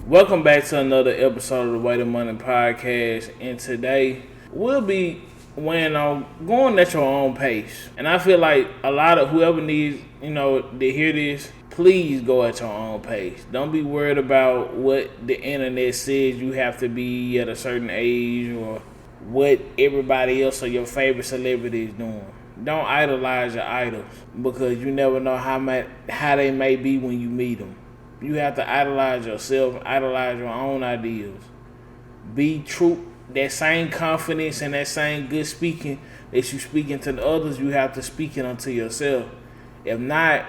Welcome back to another episode of the Way to Money podcast. And today we'll be going at your own pace. And I feel like a lot of whoever needs, to hear this, please go at your own pace. Don't be worried about what the internet says you have to be at a certain age or what everybody else or your favorite celebrity is doing. Don't idolize your idols because you never know how they may be when you meet them. You have to idolize yourself, idolize your own ideals. Be true. That same confidence and that same good speaking that you speaking to the others, you have to speak it unto yourself. If not,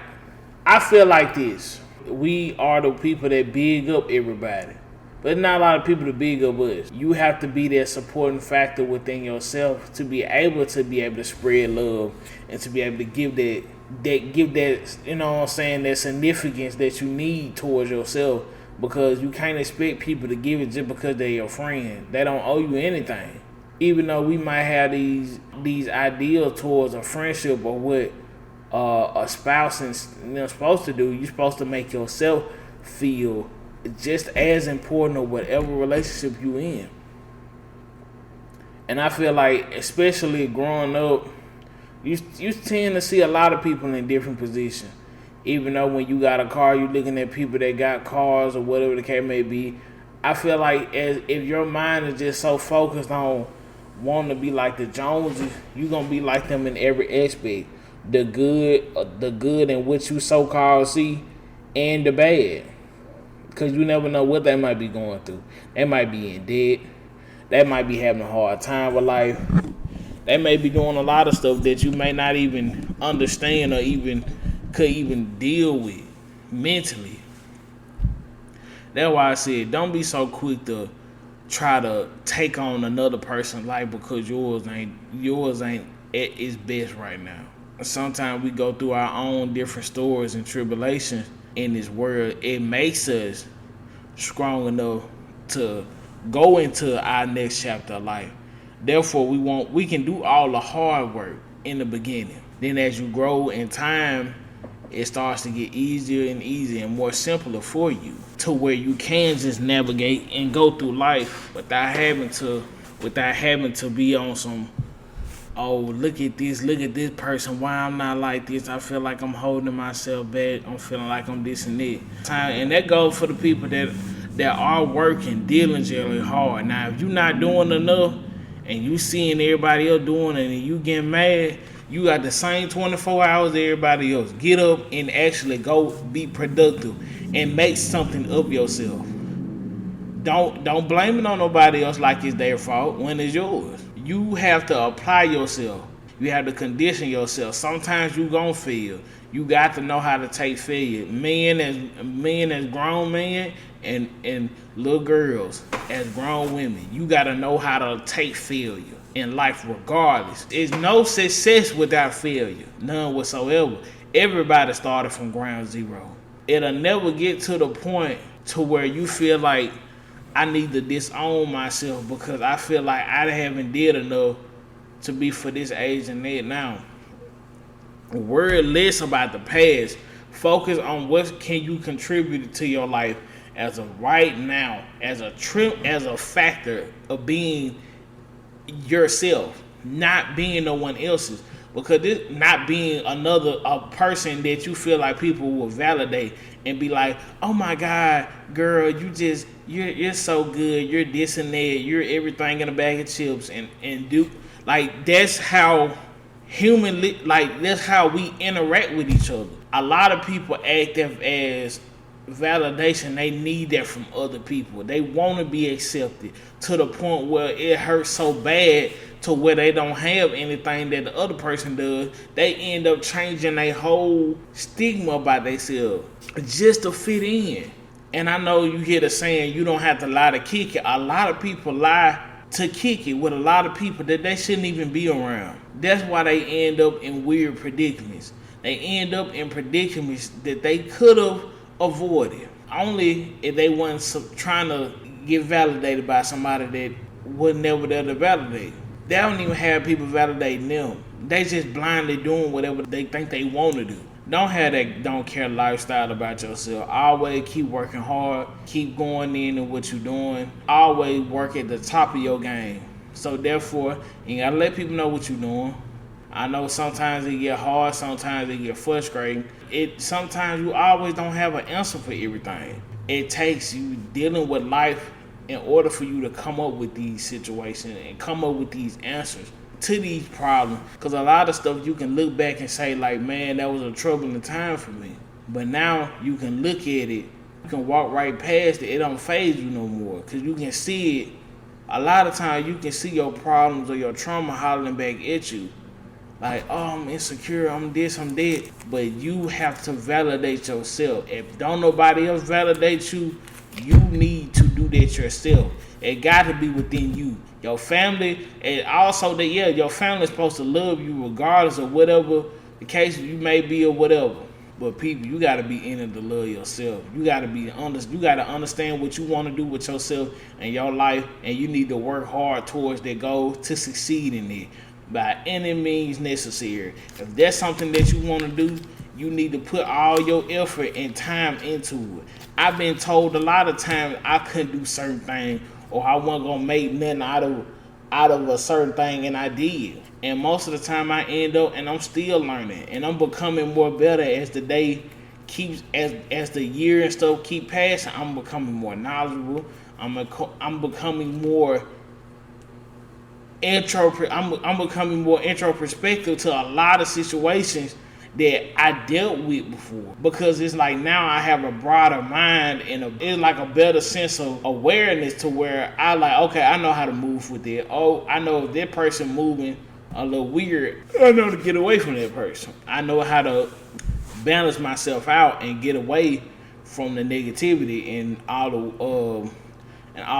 I feel like this. We are the people that big up everybody. But not a lot of people to big up us. You have to be that supporting factor within yourself to be able to spread love and to be able to give that that significance that you need towards yourself, because you can't expect people to give it just because they're your friend. They don't owe you anything. Even though we might have these ideals towards a friendship or what a spouse is supposed to do, you're supposed to make yourself feel just as important or whatever relationship you in. And I feel like, especially growing up, you tend to see a lot of people in different positions. Even though when you got a car, you're looking at people that got cars or whatever the case may be. I feel like if your mind is just so focused on wanting to be like the Joneses, you're going to be like them in every aspect. The good in which you so-called see, and the bad. Because you never know what they might be going through. They might be in debt. They might be having a hard time with life. They may be doing a lot of stuff that you may not even understand or could even deal with mentally. That's why I said don't be so quick to try to take on another person's life because yours ain't at its best right now. Sometimes we go through our own different stories and tribulations in this world. It makes us strong enough to go into our next chapter of life. Therefore, we can do all the hard work in the beginning. Then as you grow in time, it starts to get easier and easier and more simpler for you to where you can just navigate and go through life without having to be on some, oh, look at this person, why I'm not like this, I feel like I'm holding myself back, I'm feeling like I'm this and that. And that goes for the people that are working diligently hard. Now, if you're not doing enough and you seeing everybody else doing it and you getting mad, you got the same 24 hours as everybody else. Get up and actually go be productive and make something of yourself. Don't blame it on nobody else like it's their fault when it's yours. You have to apply yourself. You have to condition yourself. Sometimes you gonna fail. You got to know how to take failure. Men as grown men and little girls as grown women. You got to know how to take failure in life regardless. There's no success without failure. None whatsoever. Everybody started from ground zero. It'll never get to the point to where you feel like I need to disown myself because I feel like I haven't did enough to be for this age and that now. Worry less about the past. Focus on what can you contribute to your life as of right now, as a factor of being yourself, not being no one else's. Because this not being a person that you feel like people will validate and be like, oh my God, girl, you're so good, you're this and that, you're everything in a bag of chips and do like that's how that's how we interact with each other. A lot of people act as validation. They need that from other people. They want to be accepted to the point where it hurts so bad to where they don't have anything that the other person does. They end up changing their whole stigma about themselves just to fit in. And I know you hear the saying, you don't have to lie to kick it. A lot of people lie to kick it with a lot of people that they shouldn't even be around. That's why they end up in weird predicaments. They end up in predicaments that they could have avoided. Only if they wasn't trying to get validated by somebody that was never there to validate. They don't even have people validating them. They just blindly doing whatever they think they want to do. Don't have that don't care lifestyle about yourself. Always keep working hard. Keep going into what you're doing. Always work at the top of your game. So therefore, you gotta let people know what you're doing. I know sometimes it get hard, sometimes it get frustrating. Sometimes you always don't have an answer for everything. It takes you dealing with life in order for you to come up with these situations and come up with these answers to these problems. Because a lot of stuff you can look back and say like, man, that was a troubling time for me. But now you can look at it, you can walk right past it. It don't faze you no more because you can see it. A lot of times you can see your problems or your trauma hollering back at you. Like, oh, I'm insecure, I'm this, I'm that. But you have to validate yourself. If don't nobody else validate you, you need to do that yourself. It got to be within you. Your family, and also that, yeah, your family is supposed to love you regardless of whatever the case you may be or whatever. But people, you got to be in it to love yourself. You got to you got to understand what you want to do with yourself and your life, and you need to work hard towards that goal to succeed in it by any means necessary. If that's something that you want to do, you need to put all your effort and time into it. I've been told a lot of times I couldn't do certain things or I wasn't gonna make nothing out of a certain thing, and I did. And most of the time I end up, and I'm still learning, and I'm becoming more better as the day keeps, as the year and stuff keep passing. I'm becoming more knowledgeable. I'm becoming more I'm becoming more introspective to a lot of situations that I dealt with before, because it's like now I have a broader mind and it's like a better sense of awareness to where I like, okay, I know how to move with it. Oh, I know if that person moving a little weird, I know to get away from that person. I know how to balance myself out and get away from the negativity and all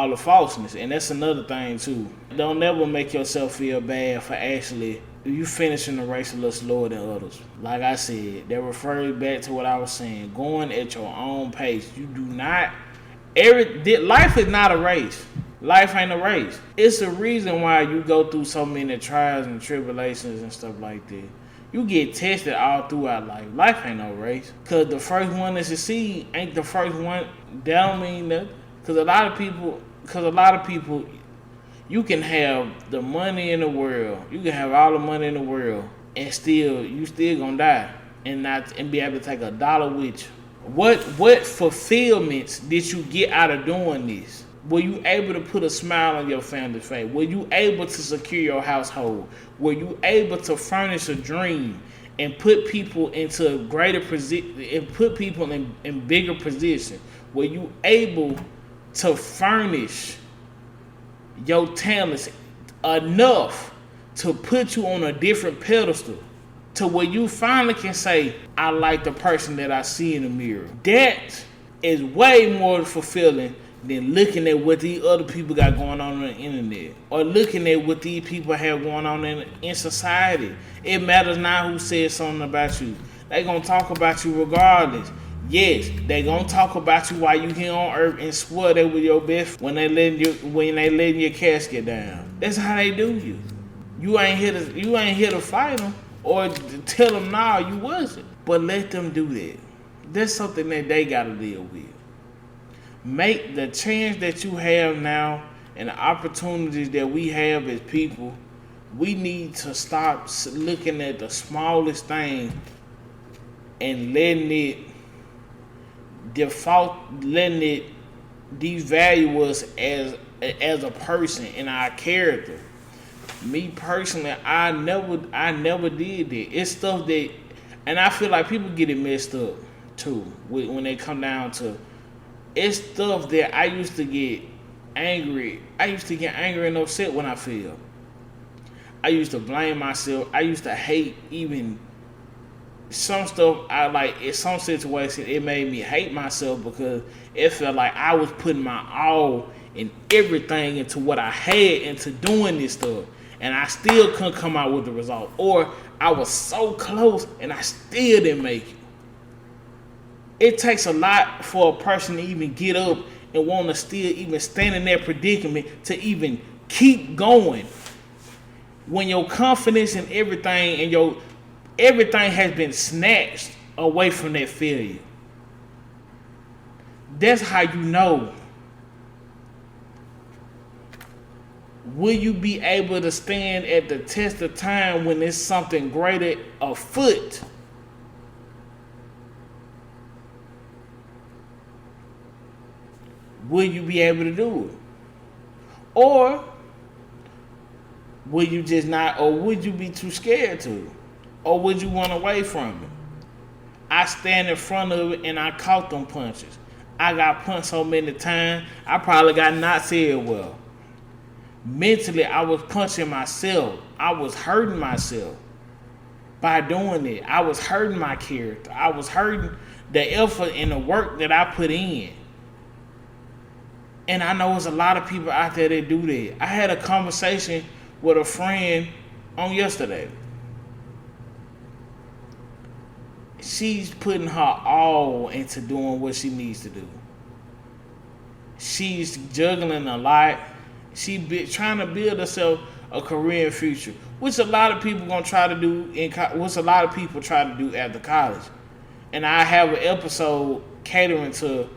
the falseness. And that's another thing too. Don't never make yourself feel bad for actually you finishing the race a little slower than others. Like I said, that refers back to what I was saying. Going at your own pace. You do not life is not a race. Life ain't a race. It's the reason why you go through so many trials and tribulations and stuff like that. You get tested all throughout life. Life ain't no race. Cause the first one to succeed ain't the first one. That don't mean nothing. Cause a lot of people, you can have the money in the world, you can have all the money in the world, and you still gonna die and be able to take $1 with you. What fulfillments did you get out of doing this? Were you able to put a smile on your family's face? Were you able to secure your household? Were you able to furnish a dream and put people into a greater position and put people in bigger positions? Were you able to furnish your talents enough to put you on a different pedestal to where you finally can say, I like the person that I see in the mirror? That is way more fulfilling than looking at what these other people got going on the internet or looking at what these people have going on in society. It matters not who says something about you. They gonna talk about you regardless. Yes, they gonna talk about you while you here on earth and swear they with your best when they letting your casket down. That's how they do you. You ain't here to fight them or to tell them nah, you wasn't. But let them do that. That's something that they gotta deal with. Make the chance that you have now and the opportunities that we have as people. We need to stop looking at the smallest thing and letting it devalue us as a person and our character. Me personally, I never did that. It's stuff that, and I feel like people get it messed up too when they come down to. It's stuff that I used to get angry. I used to get angry and upset when I feel. I used to blame myself. I used to hate even some stuff. I like in some situations it made me hate myself because it felt like I was putting my all and everything into what I had into doing this stuff, and I still couldn't come out with the result, or I was so close and I still didn't make it. It takes a lot for a person to even get up and want to still even stand in that predicament to even keep going when your confidence and everything has been snatched away from that failure. That's how you know. Will you be able to stand at the test of time when there's something greater afoot? Will you be able to do it? Or will you just not, or would you be too scared to? Or would you run away from it? I stand in front of it and I caught them punches. I got punched so many times, I probably got not said well. Mentally, I was punching myself. I was hurting myself by doing it. I was hurting my character. I was hurting the effort and the work that I put in. And I know there's a lot of people out there that do that. I had a conversation with a friend on yesterday. She's putting her all into doing what she needs to do. She's juggling a lot. She's trying to build herself a career in future, which a lot of people gonna try to do which a lot of people try to do after college. And I have an episode catering to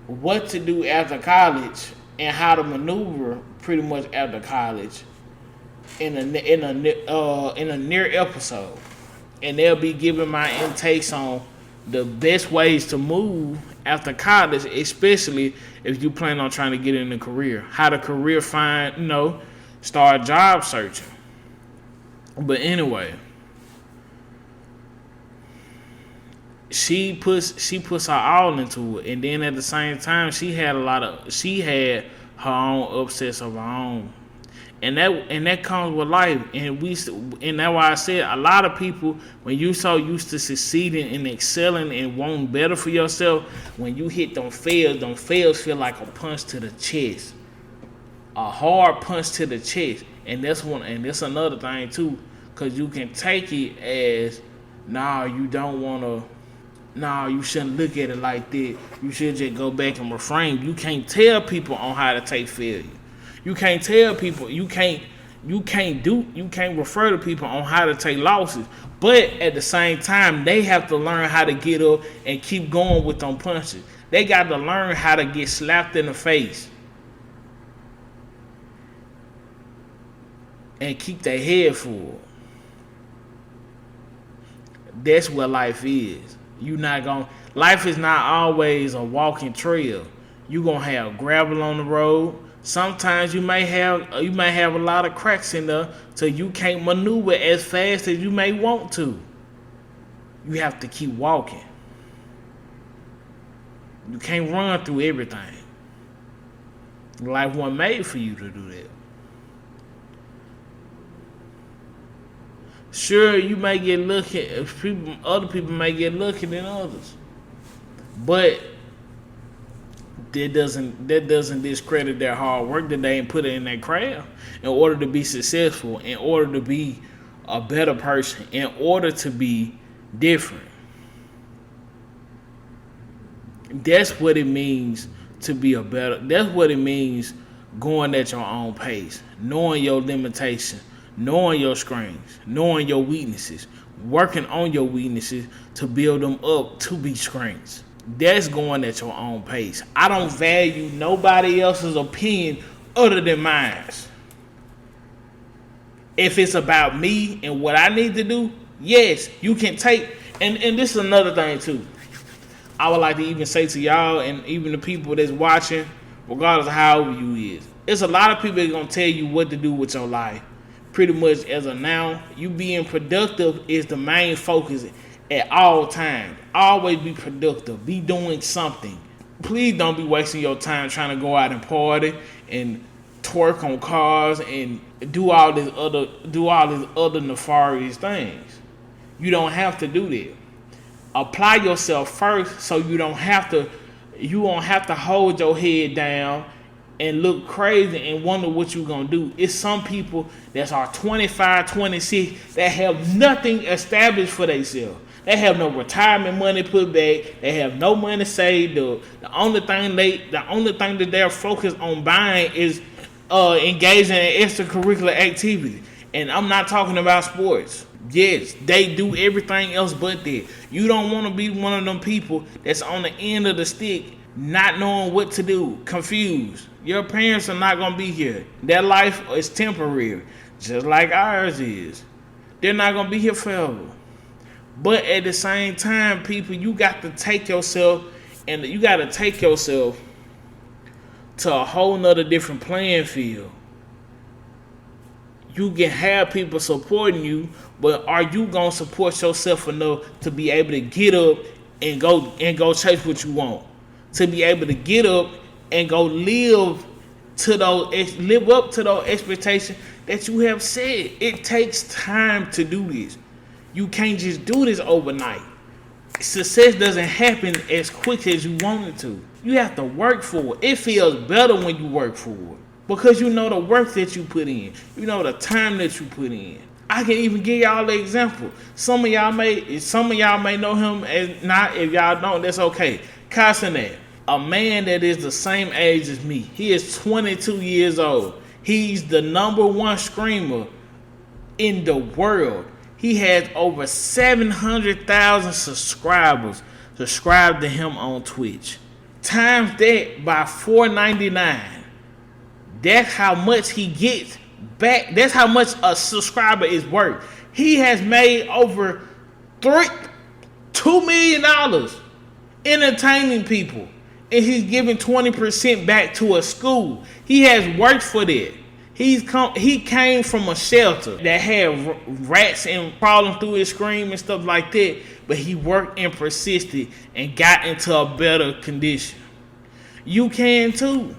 what to do after college and how to maneuver pretty much after college in a near episode. And they'll be giving my intakes on the best ways to move after college, especially if you plan on trying to get in a career. How to career find, start job searching. But anyway, she puts her all into it, and then at the same time, she had her own upsets of her own. And that comes with life, and that's why I said a lot of people, when you so used to succeeding and excelling and wanting better for yourself, when you hit them fails feel like a punch to the chest, a hard punch to the chest, and that's another thing too, because you can take it as, you shouldn't look at it like that. You should just go back and refrain. You can't tell people on how to take failure. You can't tell people, you can't refer to people on how to take losses. But at the same time, they have to learn how to get up and keep going with them punches. They got to learn how to get slapped in the face and keep their head full. That's what life is. Life is not always a walking trail. You're gonna have gravel on the road. Sometimes you may have a lot of cracks in there, so you can't maneuver as fast as you may want to. You have to keep walking. You can't run through everything. Life wasn't made for you to do that. Sure, you may get lucky. Other people may get lucky than others, but that doesn't discredit their hard work that they ain't put it in their craft in order to be successful, in order to be a better person, in order to be different. That's what it means to be that's what it means going at your own pace, knowing your limitations, knowing your strengths, knowing your weaknesses, working on your weaknesses to build them up to be strengths. That's going at your own pace. I don't value nobody else's opinion other than mine. If it's about me and what I need to do, yes, you can take. And this is another thing too. I would like to even say to y'all and even the people that's watching, regardless of how old you is, there's a lot of people that are going to tell you what to do with your life. Pretty much as of now, you being productive is the main focus at all times. Always be productive. Be doing something. Please don't be wasting your time trying to go out and party and twerk on cars and do all these other nefarious things. You don't have to do that. Apply yourself first so you won't have to hold your head down and look crazy and wonder what you're going to do. It's some people that are 25, 26 that have nothing established for themselves. They have no retirement money put back. They have no money saved up. The only thing that they're focused on buying is engaging in extracurricular activity. And I'm not talking about sports. Yes, they do everything else but that. You don't want to be one of them people that's on the end of the stick, not knowing what to do, confused. Your parents are not going to be here. Their life is temporary, just like ours is. They're not going to be here forever. But at the same time, people, you got to take yourself to a whole nother different playing field. You can have people supporting you, but are you gonna support yourself enough to be able to get up and go chase what you want? To be able to get up and go live up to those expectations that you have set. It takes time to do this. You can't just do this overnight. Success doesn't happen as quick as you want it to. You have to work for it. It feels better when you work for it because you know the work that you put in. You know the time that you put in. I can even give y'all an example. Some of y'all may know him as not. If y'all don't, that's okay. Castanet, a man that is the same age as me. He is 22 years old. He's the number one screamer in the world. He has over 700,000 subscribers subscribed to him on Twitch. Times that by $4.99. That's how much he gets back. That's how much a subscriber is worth. He has made over $2 million entertaining people. And he's giving 20% back to a school. He has worked for that. He came from a shelter that had rats and crawling through his screen and stuff like that, but he worked and persisted and got into a better condition. You can too.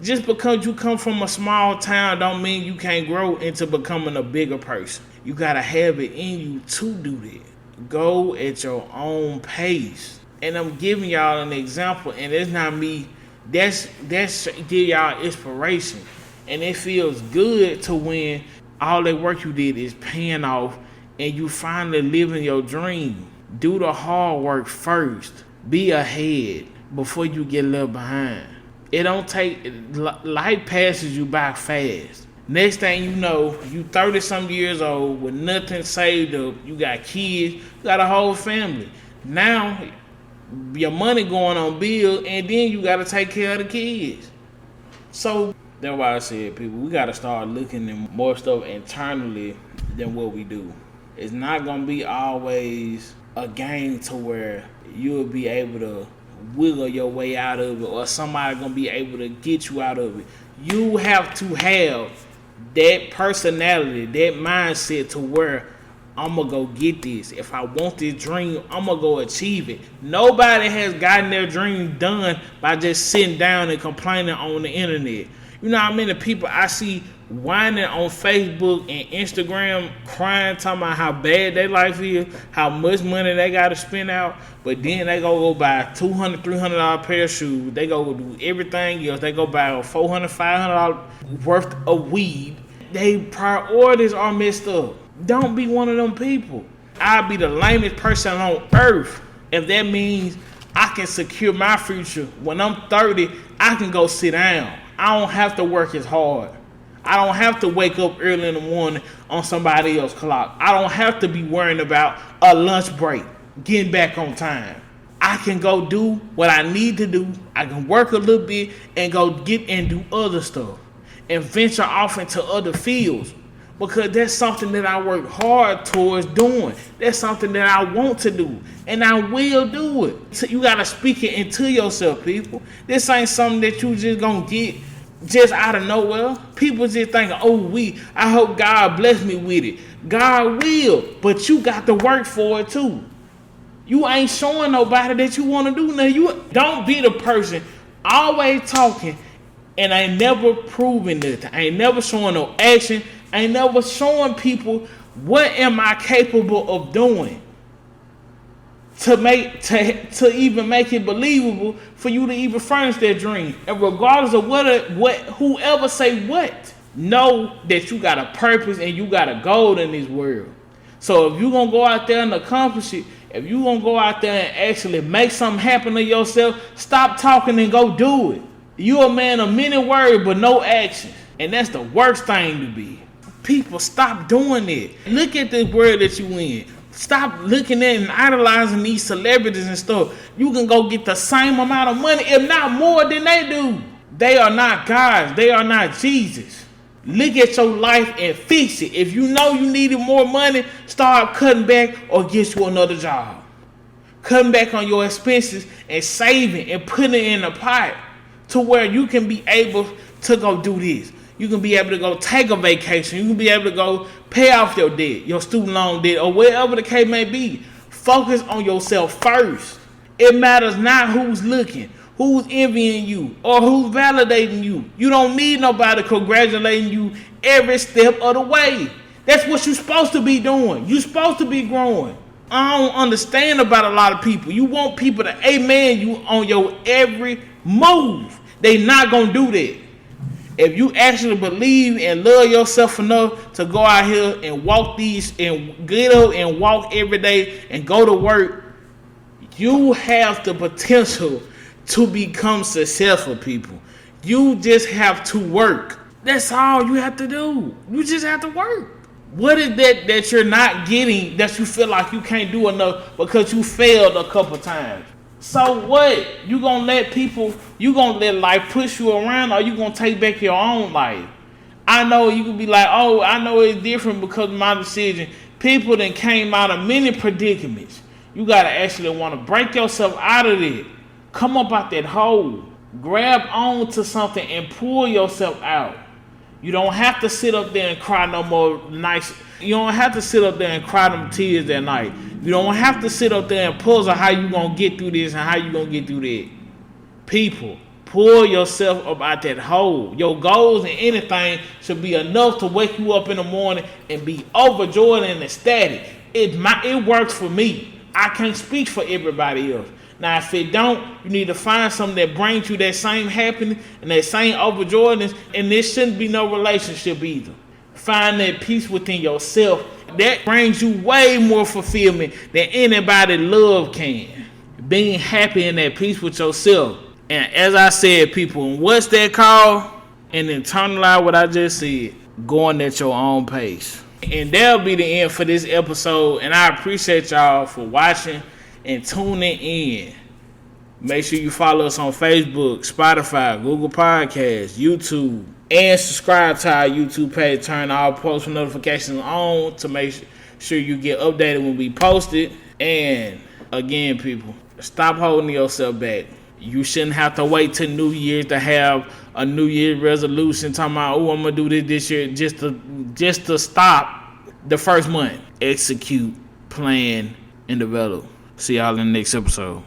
Just because you come from a small town don't mean you can't grow into becoming a bigger person. You gotta have it in you to do that. Go at your own pace. And I'm giving y'all an example, and it's not me. That's give y'all inspiration. And it feels good to when all that work you did is paying off and you finally living your dream. Do the hard work first. Be ahead before you get left behind. It don't take, life passes you by fast. Next thing you know, you 30-some years old with nothing saved up. You got kids, you got a whole family. Now, your money going on bills, and then you got to take care of the kids. So, that's why I said, people, we got to start looking at more stuff internally than what we do. It's not going to be always a game to where you'll be able to wiggle your way out of it or somebody going to be able to get you out of it. You have to have that personality, that mindset to where I'm going to go get this. If I want this dream, I'm going to go achieve it. Nobody has gotten their dream done by just sitting down and complaining on the internet. You know how many people I see whining on Facebook and Instagram, crying, talking about how bad their life is, how much money they got to spend out, but then they go buy $200, $300 pair of shoes. They go do everything else. They go buy $400, $500 worth of weed. Their priorities are messed up. Don't be one of them people. I'll be the lamest person on earth if that means I can secure my future. When I'm 30, I can go sit down. I don't have to work as hard. I don't have to wake up early in the morning on somebody else's clock. I don't have to be worrying about a lunch break, getting back on time. I can go do what I need to do. I can work a little bit and go get and do other stuff and venture off into other fields because that's something that I work hard towards doing. That's something that I want to do, and I will do it. So you got to speak it into yourself, people. This ain't something that you just gonna get just out of nowhere. People just think, I hope God bless me with it. God will, but you got to work for it too. You ain't showing nobody that you want to do nothing. You don't be the person always talking and ain't never proving nothing. Ain't never showing no action. Ain't never showing people what am I capable of doing to even make it believable for you to even furnish that dream. And regardless of what whoever say what, know that you got a purpose and you got a goal in this world. So if you're gonna go out there and accomplish it, if you're gonna go out there and actually make something happen to yourself, stop talking and go do it. You're a man of many words but no action. And that's the worst thing to be. People, stop doing it. Look at the world that you in. Stop looking at and idolizing these celebrities and stuff. You can go get the same amount of money, if not more than they do. They are not God. They are not Jesus. Look at your life and fix it. If you know you needed more money, start cutting back or get you another job. Cutting back on your expenses and saving and putting it in a pot to where you can be able to go do this. You can be able to go take a vacation. You can be able to go pay off your debt, your student loan debt, or whatever the case may be. Focus on yourself first. It matters not who's looking, who's envying you, or who's validating you. You don't need nobody congratulating you every step of the way. That's what you're supposed to be doing. You're supposed to be growing. I don't understand about a lot of people. You want people to amen you on your every move. They not going to do that. If you actually believe and love yourself enough to go out here and walk these and get up and walk every day and go to work, you have the potential to become successful, people. You just have to work. That's all you have to do. You just have to work. What is that you're not getting that you feel like you can't do enough because you failed a couple times? So what? You gonna let life push you around, or you gonna take back your own life? I know you can be like, oh, I know it's different because of my decision. People that came out of many predicaments. You gotta actually want to break yourself out of it. Come up out that hole. Grab onto something and pull yourself out. You don't have to sit up there and cry no more nights. You don't have to sit up there and cry them tears that night. You don't have to sit up there and puzzle how you gonna get through this and how you gonna get through that. People, pull yourself up out that hole. Your goals and anything should be enough to wake you up in the morning and be overjoyed and ecstatic. It works for me. I can't speak for everybody else. Now, if it don't, you need to find something that brings you that same happiness and that same overjoyedness, and there shouldn't be no relationship either. Find that peace within yourself. That brings you way more fulfillment than anybody love can. Being happy in that peace with yourself. And as I said, people, what's that called? And internalize what I just said. Going at your own pace. And that'll be the end for this episode. And I appreciate y'all for watching and tuning in. Make sure you follow us on Facebook, Spotify, Google Podcasts, YouTube, and subscribe to our YouTube page. Turn all post notifications on to make sure you get updated when we post it. And again, people, stop holding yourself back. You shouldn't have to wait till New Year's to have a New Year's resolution talking about, oh, I'm gonna do this year, just to stop the first month. Execute, plan, and develop. See y'all in the next episode.